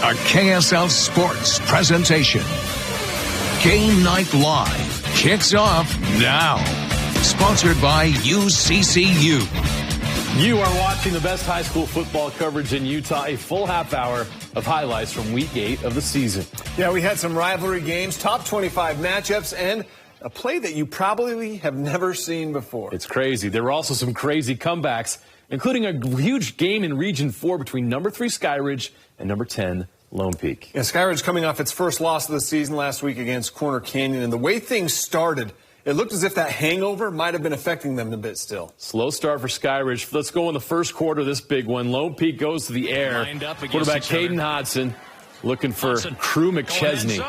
A KSL Sports presentation. Game Night Live kicks off now. Sponsored by UCCU. You are watching the best high school football coverage in Utah. A full half hour of highlights from Week 8 of the season. Yeah, we had some rivalry games, top 25 matchups, and a play that you probably have never seen before. It's crazy. There were also some crazy comebacks, including a huge game in Region 4 between number 3 Skyridge and number 10 Lone Peak. Yeah, Skyridge coming off its first loss of the season last week against Corner Canyon, and the way things started, it looked as if that hangover might have been affecting them a bit still. Slow start for Skyridge. Let's go in the first quarter, this big one. Lone Peak goes to the air. Quarterback Caden Hodson looking for Crew McChesney.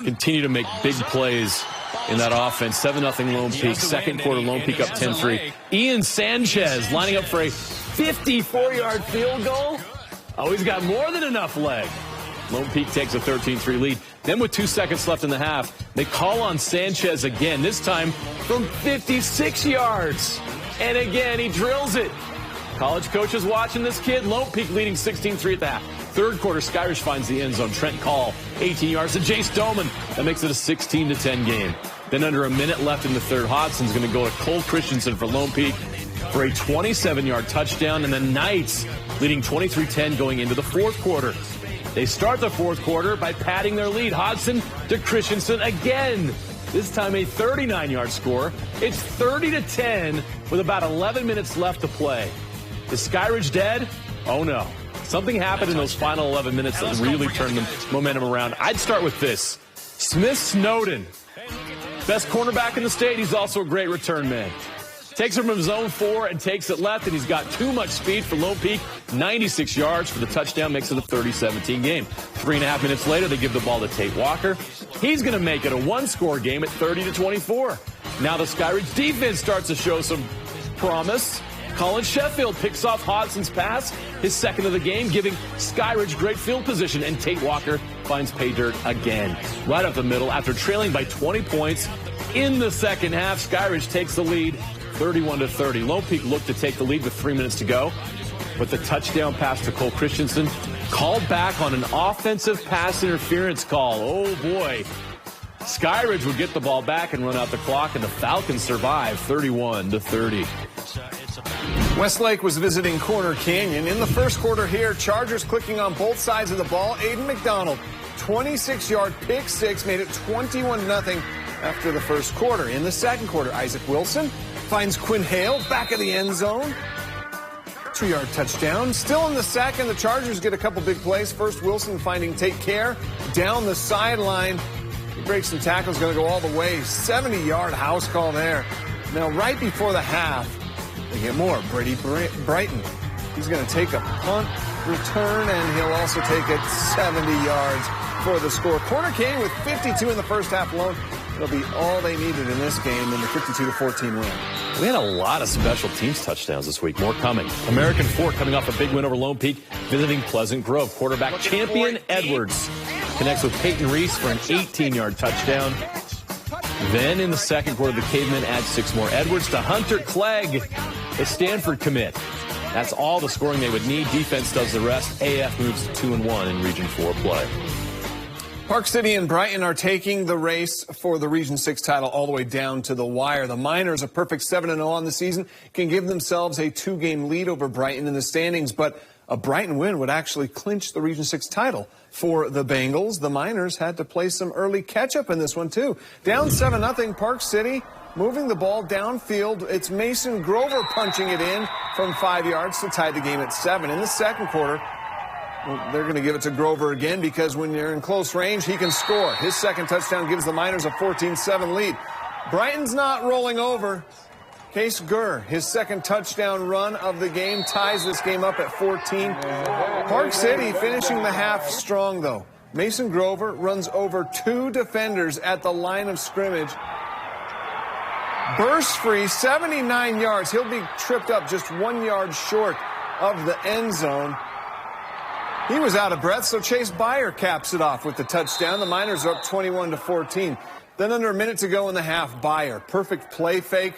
Continue to make big plays in that offense. 7-0 Lone Peak. Second quarter, Lone Peak up 10-3. Ian Sanchez lining up for a 54-yard field goal. Oh, he's got more than enough leg. Lone Peak takes a 13-3 lead. Then with 2 seconds left in the half, they call on Sanchez again, this time from 56 yards. And again, he drills it. College coaches watching this kid. Lone Peak leading 16-3 at the half. Third quarter, Skyridge finds the end zone. Trent Call, 18 yards to Jace Doman. That makes it a 16-10 game. Then under a minute left in the third, Hodson's going to go to Cole Christensen for Lone Peak for a 27-yard touchdown. And the Knights leading 23-10 going into the fourth quarter. They start the fourth quarter by padding their lead. Hodson to Christensen again. This time a 39-yard score. It's 30-10 with about 11 minutes left to play. Is Skyridge dead? Oh, no. Something happened in those final 11 minutes that really turned the momentum around. I'd start with this. Smith Snowden, best cornerback in the state. He's also a great return man. Takes it from zone 4 and takes it left, and he's got too much speed for Lone Peak. 96 yards for the touchdown, makes it a 30-17 game. 3.5 minutes later, they give the ball to Tate Walker. He's going to make it a one-score game at 30-24. Now the Skyridge defense starts to show some promise. Colin Sheffield picks off Hodson's pass, his second of the game, giving Skyridge great field position, and Tate Walker finds pay dirt again. Right up the middle, after trailing by 20 points in the second half, Skyridge takes the lead, 31-30. Lone Peak looked to take the lead with 3 minutes to go, but the touchdown pass to Cole Christensen called back on an offensive pass interference call. Oh, boy. Skyridge would get the ball back and run out the clock, and the Falcons survive 31-30. Westlake was visiting Corner Canyon. In the first quarter here, Chargers clicking on both sides of the ball. Aiden McDonald, 26-yard pick six, made it 21-0 after the first quarter. In the second quarter, Isaac Wilson finds Quinn Hale back of the end zone. 2-yard touchdown. Still in the second, the Chargers get a couple big plays. First, Wilson finding Tate Care down the sideline. He breaks some tackles, going to go all the way. 70-yard house call there. Now, right before the half, they get more. Brady Brighton. He's going to take a punt return, and he'll also take it 70 yards for the score. Corner Canyon with 52 in the first half alone. It'll be all they needed in this game in the 52-14 win. We had a lot of special teams touchdowns this week. More coming. American Fork coming off a big win over Lone Peak, visiting Pleasant Grove. Quarterback Champion Edwards connects with Peyton Reese for an 18-yard touchdown. Then in the second quarter, the Cavemen add 6 more. Edwards to Hunter Clegg, the Stanford commit. That's all the scoring they would need. Defense does the rest. AF moves to 2-1 in Region 4 play. Park City and Brighton are taking the race for the Region 6 title all the way down to the wire. The Miners, a perfect 7-0 on the season, can give themselves a 2-game lead over Brighton in the standings, but a Brighton win would actually clinch the Region 6 title for the Bengals. The Miners had to play some early catch-up in this one, too. Down 7-0, Park City moving the ball downfield. It's Mason Grover punching it in from 5 yards to tie the game at 7. In the second quarter, they're going to give it to Grover again because when you're in close range, he can score. His second touchdown gives the Miners a 14-7 lead. Brighton's not rolling over. Case Gurr, his second touchdown run of the game, ties this game up at 14. Park City finishing the half strong, though. Mason Grover runs over 2 defenders at the line of scrimmage. Burst free, 79 yards. He'll be tripped up just 1 yard short of the end zone. He was out of breath, so Chase Byer caps it off with the touchdown. The Miners are up 21-14. Then under a minute to go in the half, Byer, perfect play fake,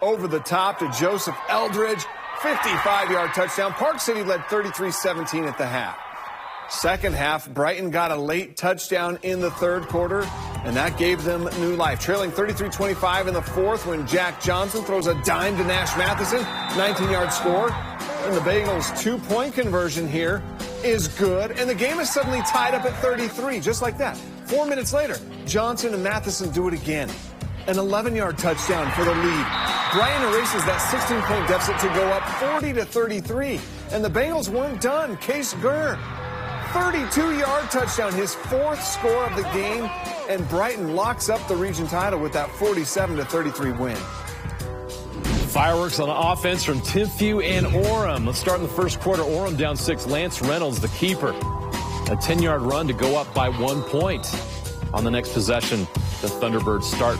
over the top to Joseph Eldridge, 55-yard touchdown. Park City led 33-17 at the half. Second half, Brighton got a late touchdown in the third quarter, and that gave them new life. Trailing 33-25 in the fourth when Jack Johnson throws a dime to Nash Matheson, 19-yard score. And the Bengals' two-point conversion here is good, and the game is suddenly tied up at 33, just like that. 4 minutes later, Johnson and Matheson do it again. An 11-yard touchdown for the lead. Brighton erases that 16-point deficit to go up 40-33, and the Bengals weren't done. Case Gurr, 32-yard touchdown, his fourth score of the game, and Brighton locks up the region title with that 47-33 win. Fireworks on offense from Timpview and Orem. Let's start in the first quarter. Orem down 6. Lance Reynolds, the keeper. A 10-yard run to go up by 1 point. On the next possession, the Thunderbirds start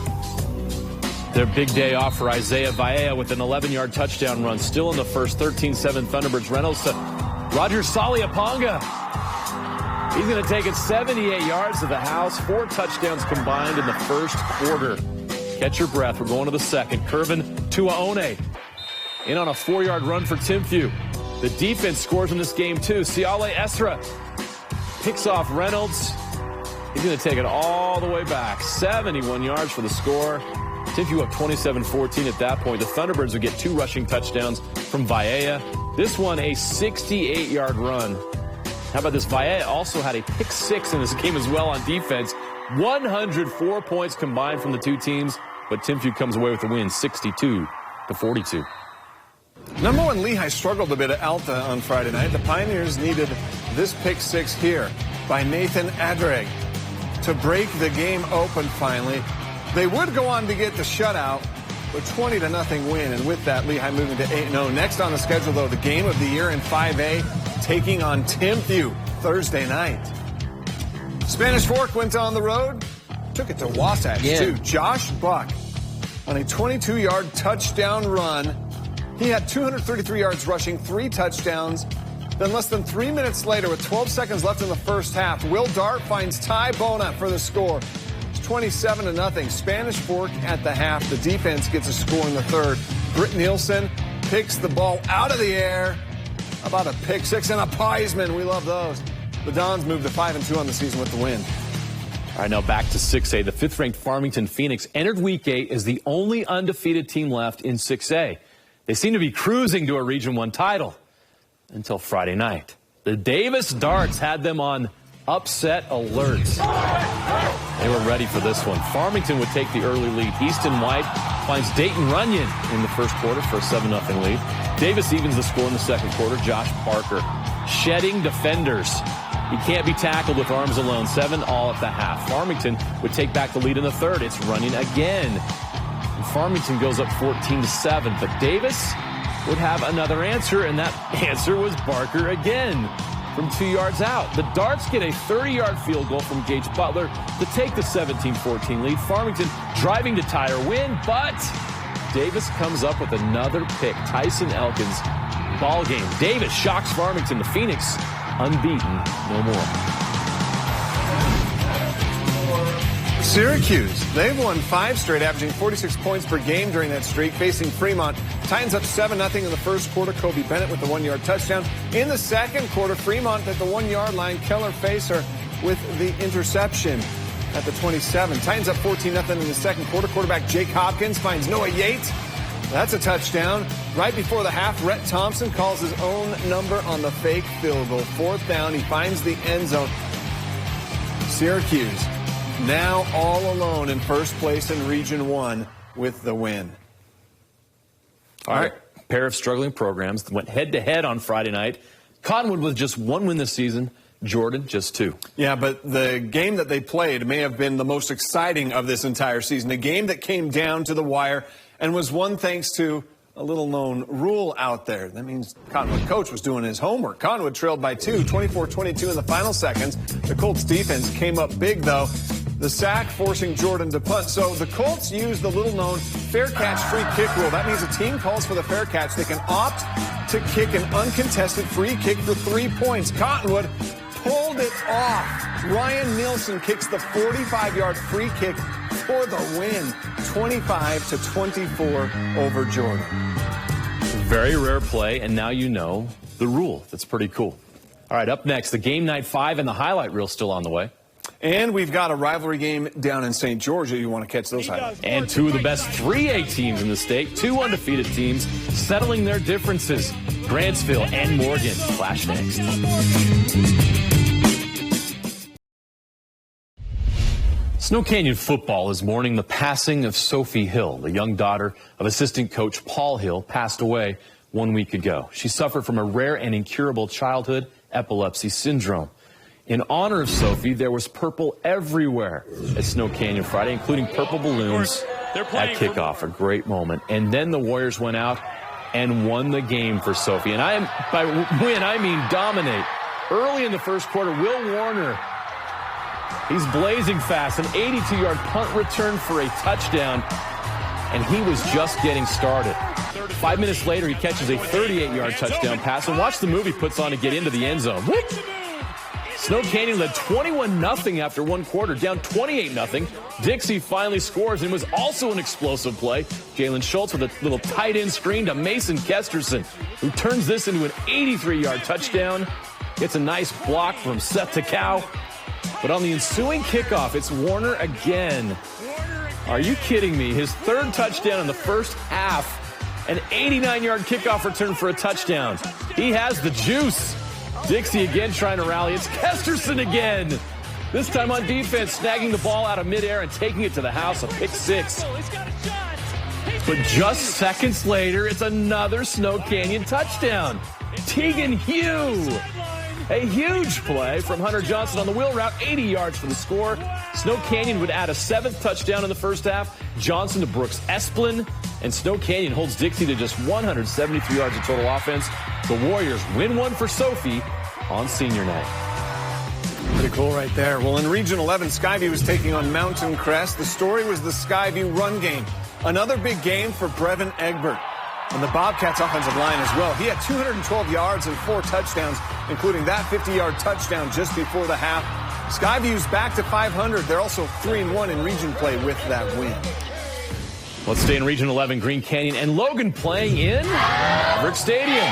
their big day off for Isaiah Vaea with an 11-yard touchdown run. Still in the first, 13-7 Thunderbirds. Reynolds to Roger Saliaponga. He's going to take it 78 yards to the house. 4 touchdowns combined in the first quarter. Catch your breath. We're going to the second. Curvin Tuaone in on a 4-yard run for Timpview. The defense scores in this game, too. Siale Esra picks off Reynolds. He's going to take it all the way back. 71 yards for the score. Timpview up 27-14 at that point. The Thunderbirds would get 2 rushing touchdowns from Vaea. This one, a 68-yard run. How about this? Vaea also had a pick 6 in this game as well on defense. 104 points combined from the two teams, but Timpview comes away with the win, 62-42. Number 1 Lehigh struggled a bit at Alta on Friday night. The Pioneers needed this pick 6 here by Nathan Adrag to break the game open finally. They would go on to get the shutout, but 20-0 win, and with that, Lehigh moving to 8-0. Next on the schedule, though, the game of the year in 5A, taking on Timpview Thursday night. Spanish Fork went on the road, took it to Wasatch, too. Josh Buck on a 22-yard touchdown run. He had 233 yards rushing, 3 touchdowns. Then less than 3 minutes later, with 12 seconds left in the first half, Will Dart finds Ty Bona for the score. It's 27-0. Spanish Fork at the half. The defense gets a score in the third. Britt Nielsen picks the ball out of the air. How about a pick 6 and a Piesman? We love those. The Dons move to 5-2 on the season with the win. All right, now back to 6A. The 5th-ranked Farmington Phoenix entered Week 8 as the only undefeated team left in 6A. They seem to be cruising to a Region 1 title until Friday night. The Davis Darts had them on upset alert. They were ready for this one. Farmington would take the early lead. Easton White finds Dayton Runyon in the first quarter for a 7-0 lead. Davis evens the score in the second quarter. Josh Parker shedding defenders. He can't be tackled with arms alone. 7 all at the half. Farmington would take back the lead in the third. It's Runyon again. And Farmington goes up 14-7. But Davis would have another answer, and that answer was Barker again from 2 yards out. The Darts get a 30-yard field goal from Gage Butler to take the 17-14 lead. Farmington driving to tie or win, but Davis comes up with another pick. Tyson Elkins, ball game. Davis shocks Farmington. The Phoenix unbeaten no more. Syracuse, they've won 5 straight, averaging 46 points per game during that streak, facing Fremont. Titans up 7-0 in the first quarter. Kobe Bennett with the 1-yard touchdown. In the second quarter, Fremont at the 1-yard line. Keller Facer with the interception at the 27. Titans up 14-0 in the second quarter. Quarterback Jake Hopkins finds Noah Yates. That's a touchdown. Right before the half, Rhett Thompson calls his own number on the fake field goal. 4th down, he finds the end zone. Syracuse now all alone in first place in Region 1 with the win. All right. A pair of struggling programs went head-to-head on Friday night. Cottonwood with just 1 win this season. Jordan, just 2. Yeah, but the game that they played may have been the most exciting of this entire season. A game that came down to the wire and was won thanks to a little-known rule out there. That means Cottonwood coach was doing his homework. Cottonwood trailed by 2, 24-22 in the final seconds. The Colts defense came up big, though. The sack forcing Jordan to punt. So the Colts used the little-known fair catch free kick rule. That means a team calls for the fair catch. They can opt to kick an uncontested free kick for 3 points. Cottonwood pulled it off. Ryan Nielsen kicks the 45-yard free kick for the win, 25-24 over Jordan. Very rare play, and now you know the rule. That's pretty cool. All right, up next, the Game Night 5 and the highlight reel still on the way. And we've got a rivalry game down in St. George. You want to catch those highlights. And two of the best 3A teams in the state, two undefeated teams, settling their differences. Grantsville and Morgan. Flash next. Snow Canyon football is mourning the passing of Sophie Hill. The young daughter of assistant coach Paul Hill passed away 1 week ago. She suffered from a rare and incurable childhood epilepsy syndrome. In honor of Sophie, there was purple everywhere at Snow Canyon Friday, including purple balloons at kickoff. A great moment. And then the Warriors went out and won the game for Sophie. And by win, I mean dominate. Early in the first quarter, Will Warner, he's blazing fast. An 82-yard punt return for a touchdown. And he was just getting started. 5 minutes later, he catches a 38-yard touchdown pass. And watch the move he puts on to get into the end zone. Whoop. Snow Canyon led 21-0 after one quarter, down 28-0. Dixie finally scores, and was also an explosive play. Jalen Schultz with a little tight end screen to Mason Kesterson, who turns this into an 83-yard touchdown. Gets a nice block from Seth Takau. But on the ensuing kickoff, it's Warner again. Are you kidding me? His third touchdown in the first half. An 89-yard kickoff return for a touchdown. He has the juice. Dixie again trying to rally. It's Kesterson again. This time on defense, snagging the ball out of midair and taking it to the house. A pick six. But just seconds later, it's another Snow Canyon touchdown. Tegan Hugh. A huge play from Hunter Johnson on the wheel route. 80 yards for the score. Snow Canyon would add a seventh touchdown in the first half. Johnson to Brooks Esplin. And Snow Canyon holds Dixie to just 173 yards of total offense. The Warriors win one for Sophie on senior night. Pretty cool right there. Well, in Region 11, Skyview was taking on Mountain Crest. The story was the Skyview run game. Another big game for Brevin Egbert. And the Bobcats offensive line as well. He had 212 yards and 4 touchdowns, including that 50-yard touchdown just before the half. Skyview's back to 500. They're also 3-1 in region play with that win. Let's stay in Region 11. Green Canyon and Logan playing in Maverick Stadium.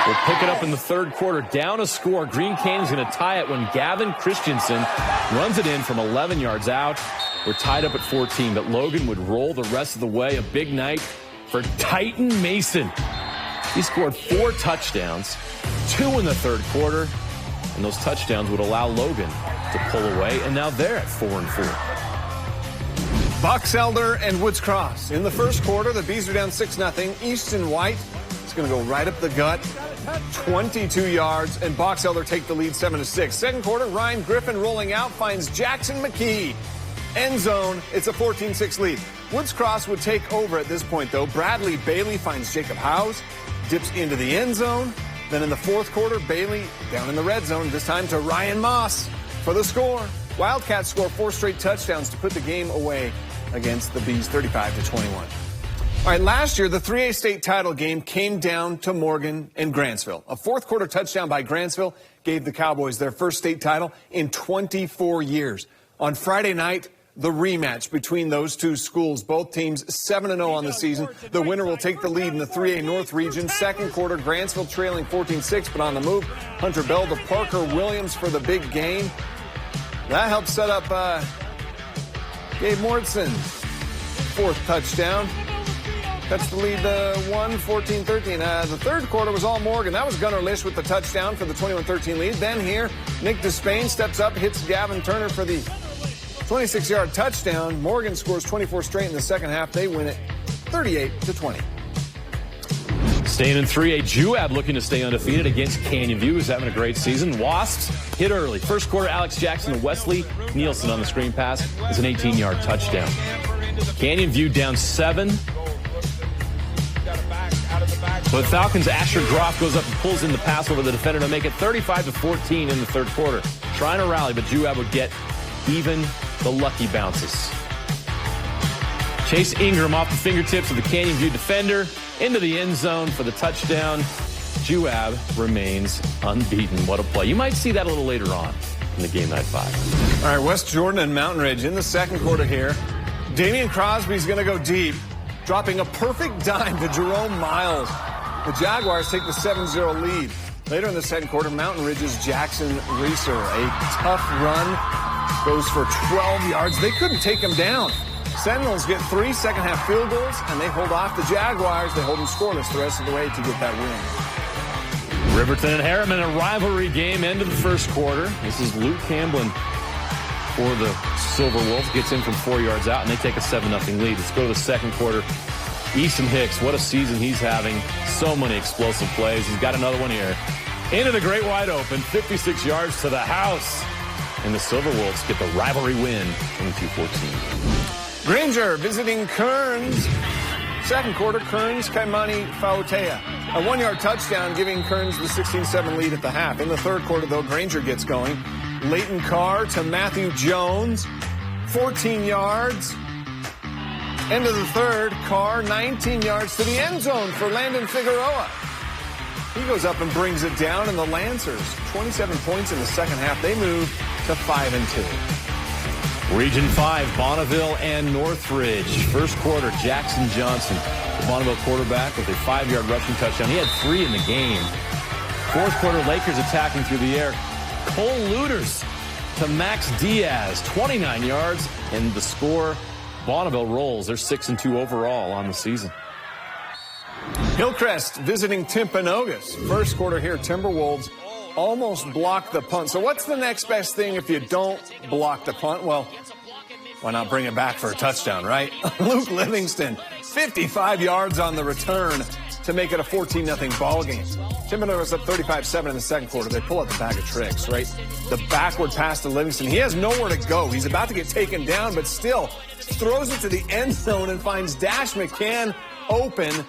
We'll pick it up in the third quarter. Down a score. Green Canyon's going to tie it when Gavin Christensen runs it in from 11 yards out. We're tied up at 14, but Logan would roll the rest of the way. A big night for Titan Mason. He scored 4 touchdowns, 2 in the third quarter, and those touchdowns would allow Logan to pull away, and now they're at 4-4. Box Elder and Woods Cross. In the first quarter, the Bees are down 6-0. Easton White is going to go right up the gut, 22 yards, and Box Elder take the lead 7-6. Second quarter, Ryan Griffin rolling out, finds Jackson McKee. End zone, it's a 14-6 lead. Woods Cross would take over at this point, though. Bradley Bailey finds Jacob Howes, dips into the end zone. Then in the fourth quarter, Bailey down in the red zone, this time to Ryan Moss for the score. Wildcats score 4 straight touchdowns to put the game away against the Bees, 35-21. All right, last year, the 3A state title game came down to Morgan and Grantsville. A fourth quarter touchdown by Grantsville gave the Cowboys their first state title in 24 years. On Friday night, the rematch between those two schools. Both teams 7-0 on the season. The winner will take the lead in the 3A North region. Second quarter, Grantsville trailing 14-6, but on the move, Hunter Bell to Parker Williams for the big game. That helped set up Gabe Mortson's fourth touchdown. Cuts the lead 14-13. The third quarter was all Morgan. That was Gunnar Lish with the touchdown for the 21-13 lead. Then here, Nick Despain steps up, hits Gavin Turner for the 26-yard touchdown. Morgan scores 24 straight in the second half. They win it 38-20. Staying in 3A, Juab looking to stay undefeated against Canyon View, who's having a great season. Wasps hit early. First quarter, Alex Jackson and Wesley Nielsen on the screen pass is an 18-yard touchdown. Canyon View down 7. But Falcons' Asher Groff goes up and pulls in the pass over the defender to make it 35-14 in the third quarter. Trying to rally, but Juab would get even the lucky bounces. Chase Ingram off the fingertips of the Canyon View defender into the end zone for the touchdown. Juab remains unbeaten. What a play. You might see that a little later on in the Game Night 5. All right, West Jordan and Mountain Ridge in the second quarter here. Damian Crosby's going to go deep, dropping a perfect dime to Jerome Miles. The Jaguars take the 7-0 lead. Later in the second quarter, Mountain Ridge's Jackson Reeser, a tough run, goes for 12 yards. They couldn't take him down. Sentinels get 3 second-half field goals, and they hold off the Jaguars. They hold them scoreless the rest of the way to get that win. Riverton and Harriman, a rivalry game, end of the first quarter. This is Luke Camblin for the Silver Wolves. Gets in from 4 yards out, and they take a 7-0 lead. Let's go to the second quarter. Easton Hicks, what a season he's having. So many explosive plays. He's got another one here. Into the great wide open, 56 yards to the house. And the Silver Wolves get the rivalry win, 22-14. Granger visiting Kearns. Second quarter, Kearns, Kaimani Fautea. A 1-yard touchdown giving Kearns the 16-7 lead at the half. In the third quarter, though, Granger gets going. Leighton Carr to Matthew Jones, 14 yards. End of the third, Carr 19 yards to the end zone for Landon Figueroa. He goes up and brings it down, and the Lancers, 27 points in the second half. They move to 5-2. Region 5, Bonneville and Northridge. First quarter, Jackson Johnson, the Bonneville quarterback, with a 5-yard rushing touchdown. He had 3 in the game. Fourth quarter, Lakers attacking through the air. Cole Luders to Max Diaz, 29 yards, and the score. Bonneville rolls. They're 6-2 overall on the season. Hillcrest visiting Timpanogos. First quarter here, Timberwolves almost blocked the punt. So what's the next best thing if you don't block the punt? Well, why not bring it back for a touchdown, right? Luke Livingston, 55 yards on the return to make it a 14-0 ball game. Timpanogos up 35-7 in the second quarter. They pull out the bag of tricks, right? The backward pass to Livingston. He has nowhere to go. He's about to get taken down, but still throws it to the end zone and finds Dash McCann open.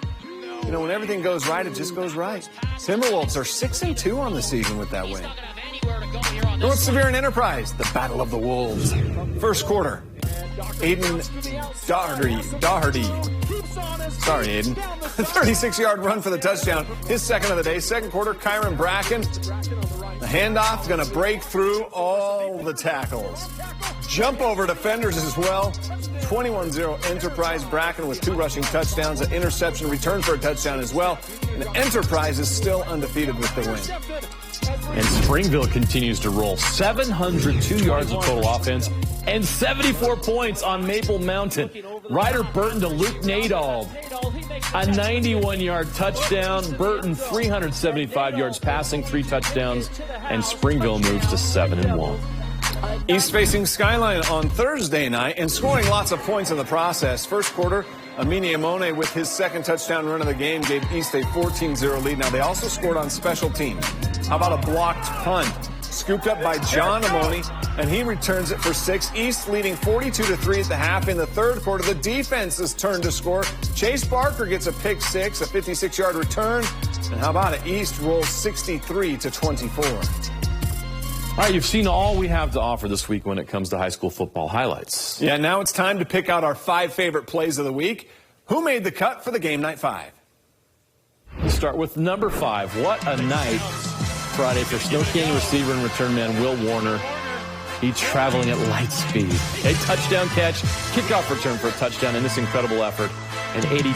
You know, when everything goes right, it just goes right. Timberwolves are 6-2 on the season with that win. North Severe and Enterprise, the Battle of the Wolves. First quarter, Aiden Doherty. Sorry, Aiden. 36-yard run for the touchdown. His second of the day. Second quarter, Kyron Bracken. The handoff going to break through all the tackles. Jump over defenders as well. 21-0 Enterprise. Bracken with 2 rushing touchdowns, an interception, return for a touchdown as well. And Enterprise is still undefeated with the win. And Springville continues to roll. 702 yards of total offense and 74 points on Maple Mountain. Ryder Burton to Luke Nadald. A 91-yard touchdown. Burton 375 yards passing, 3 touchdowns. And Springville moves to 7-1. East facing Skyline on Thursday night and scoring lots of points in the process. First quarter, Amini Amone with his second touchdown run of the game gave East a 14-0 lead. Now they also scored on special teams. How about a blocked punt? Scooped up by John Amoni, and he returns it for 6. East leading 42-3 at the half. In the third quarter, the defense's turn to score. Chase Barker gets a pick 6, a 56-yard return. And how about it? East rolls 63-24. All right, you've seen all we have to offer this week when it comes to high school football highlights. Yeah, now it's time to pick out our 5 favorite plays of the week. Who made the cut for the Game Night 5? We'll start with number 5. What a night Friday for Snow Canyon receiver and return man Will Warner. He's traveling at light speed. A touchdown catch, kickoff return for a touchdown in this incredible effort. An 80.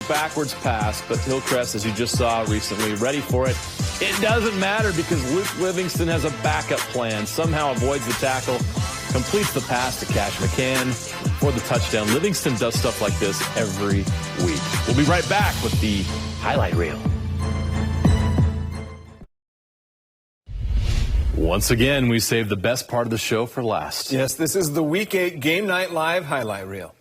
Backwards pass, but Hillcrest, as you just saw recently, ready for it. It doesn't matter because Luke Livingston has a backup plan. Somehow avoids the tackle, completes the pass to Cash McCann for the touchdown. Livingston does stuff like this every week. We'll be right back with the highlight reel. Once again, we saved the best part of the show for last. Yes, this is the Week 8 Game Night Live highlight reel.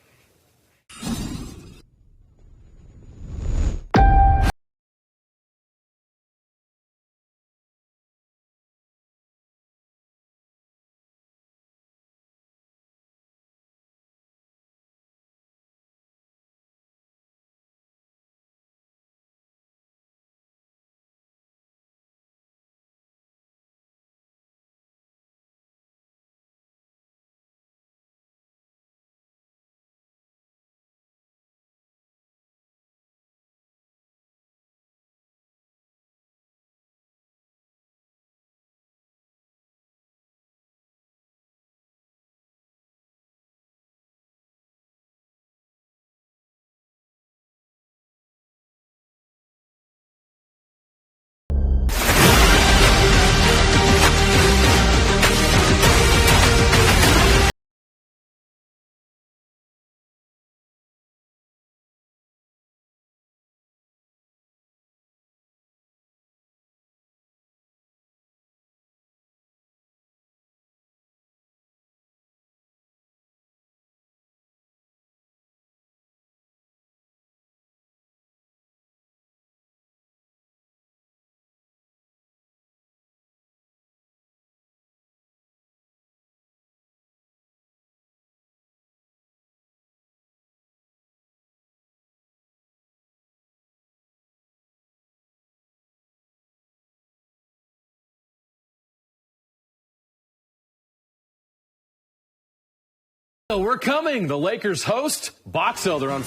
We're coming. The Lakers host Box Elder on